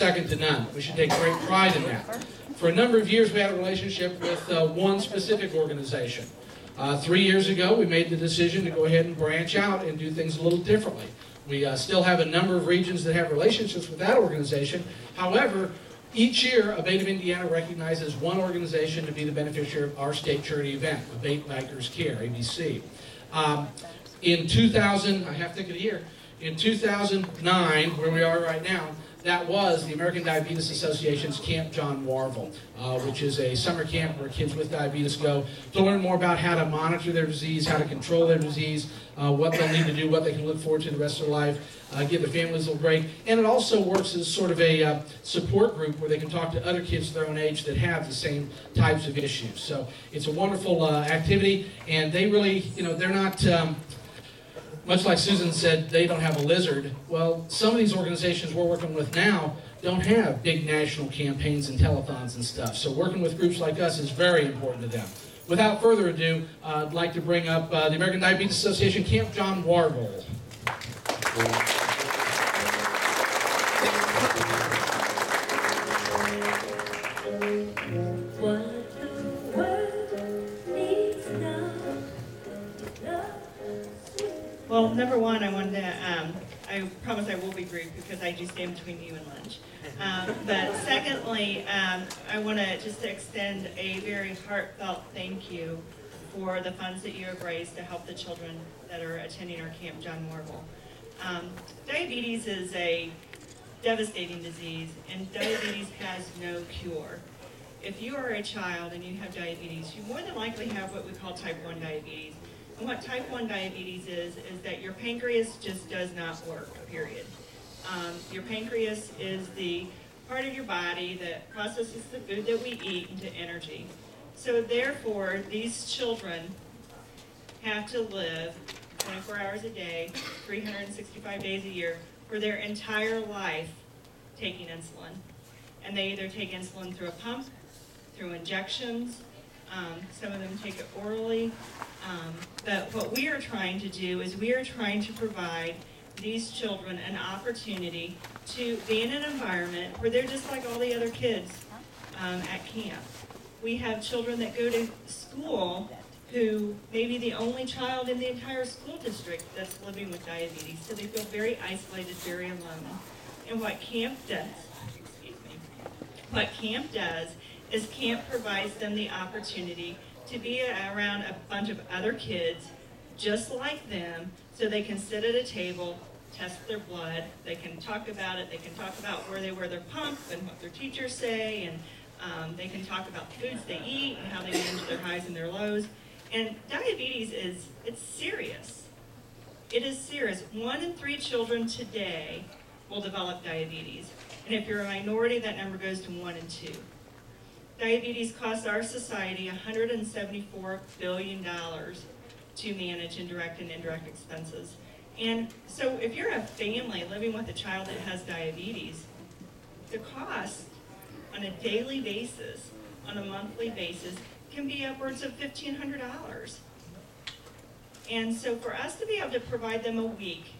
second to none. We should take great pride in that. For a number of years, we had a relationship with one specific organization. 3 years ago, we made the decision to go ahead and branch out and do things a little differently. We still have a number of regions that have relationships with that organization. However, each year, ABATE of Indiana recognizes one organization to be the beneficiary of our state charity event, ABATE Bikers Care, ABC. In 2000, I have to think of the year, in 2009, where we are right now, that was the American Diabetes Association's Camp John Warvel, which is a summer camp where kids with diabetes go to learn more about how to monitor their disease, how to control their disease, what they'll need to do, what they can look forward to the rest of their life, give their families a little break. And it also works as sort of a support group where they can talk to other kids their own age that have the same types of issues. So it's a wonderful activity, and they really, they're not... much like Susan said, they don't have a lizard. Well, some of these organizations we're working with now don't have big national campaigns and telethons and stuff. So working with groups like us is very important to them. Without further ado, I'd like to bring up the American Diabetes Association Camp John Warvel. Well, number one, I wanted to, I promise I will be brief because I do stand between you and lunch. But secondly, I want to just extend a very heartfelt thank you for the funds that you have raised to help the children that are attending our Camp John Warvel. Diabetes is a devastating disease, and diabetes has no cure. If you are a child and you have diabetes, you more than likely have what we call type 1 diabetes. And what type 1 diabetes is that your pancreas just does not work, period. Your pancreas is the part of your body that processes the food that we eat into energy. So therefore, these children have to live 24 hours a day, 365 days a year, for their entire life taking insulin. And they either take insulin through a pump, through injections, some of them take it orally. But what we are trying to do is we are trying to provide these children an opportunity to be in an environment where they're just like all the other kids at camp. We have children that go to school who may be the only child in the entire school district that's living with diabetes, so they feel very isolated, very alone. And what camp does, is camp provides them the opportunity to be around a bunch of other kids just like them, so they can sit at a table, test their blood, they can talk about it, they can talk about where they wear their pump and what their teachers say, and they can talk about the foods they eat and how they manage their highs and their lows. And diabetes it's serious. It is serious. 1 in 3 children today will develop diabetes. And if you're a minority, that number goes to 1 in 2. Diabetes costs our society $174 billion to manage in direct and indirect expenses. And so if you're a family living with a child that has diabetes, the cost on a daily basis, on a monthly basis, can be upwards of $1,500. And so for us to be able to provide them a week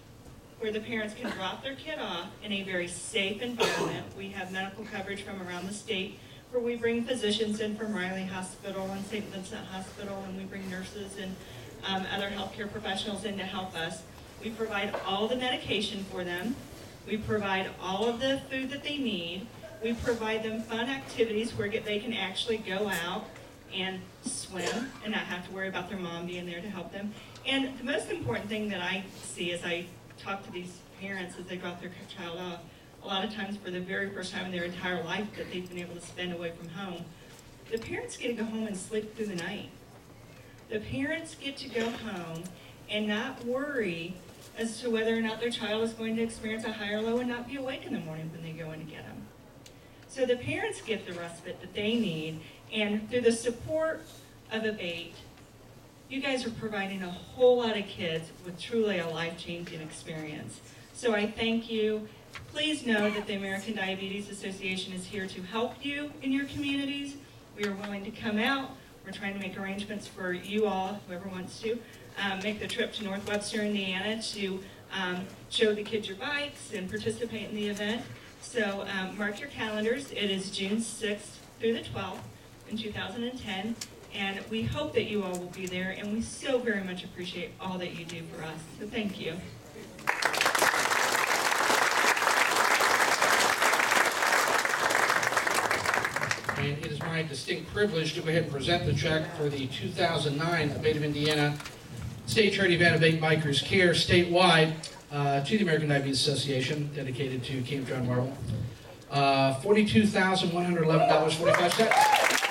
where the parents can drop their kid off in a very safe environment, we have medical coverage from around the state, where we bring physicians in from Riley Hospital and St. Vincent Hospital, and we bring nurses and other healthcare professionals in to help us. We provide all the medication for them. We provide all of the food that they need. We provide them fun activities where they can actually go out and swim and not have to worry about their mom being there to help them. And the most important thing that I see as I talk to these parents as they drop their child off, a lot of times for the very first time in their entire life that they've been able to spend away from home, the parents get to go home and sleep through the night. The parents get to go home and not worry as to whether or not their child is going to experience a high or low and not be awake in the morning when they go in to get them. So the parents get the respite that they need, and through the support of ABATE, you guys are providing a whole lot of kids with truly a life-changing experience. So I thank you. Please know that the American Diabetes Association is here to help you in your communities. We are willing to come out. We're trying to make arrangements for you all, whoever wants to, make the trip to North Webster, Indiana to show the kids your bikes and participate in the event. So mark your calendars. It is June 6th through the 12th in 2010. And we hope that you all will be there, and we so very much appreciate all that you do for us. So thank you. And it is my distinct privilege to go ahead and present the check for the 2009 ABATE of Indiana State Charity Event ABATE Bikers Care statewide to the American Diabetes Association, dedicated to Camp John Warvel. $42,111.45.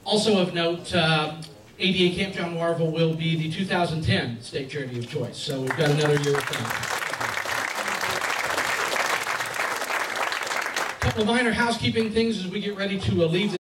Also of note, ADA Camp John Warvel will be the 2010 State Charity of Choice, so we've got another year with them. A couple of minor housekeeping things as we get ready to leave.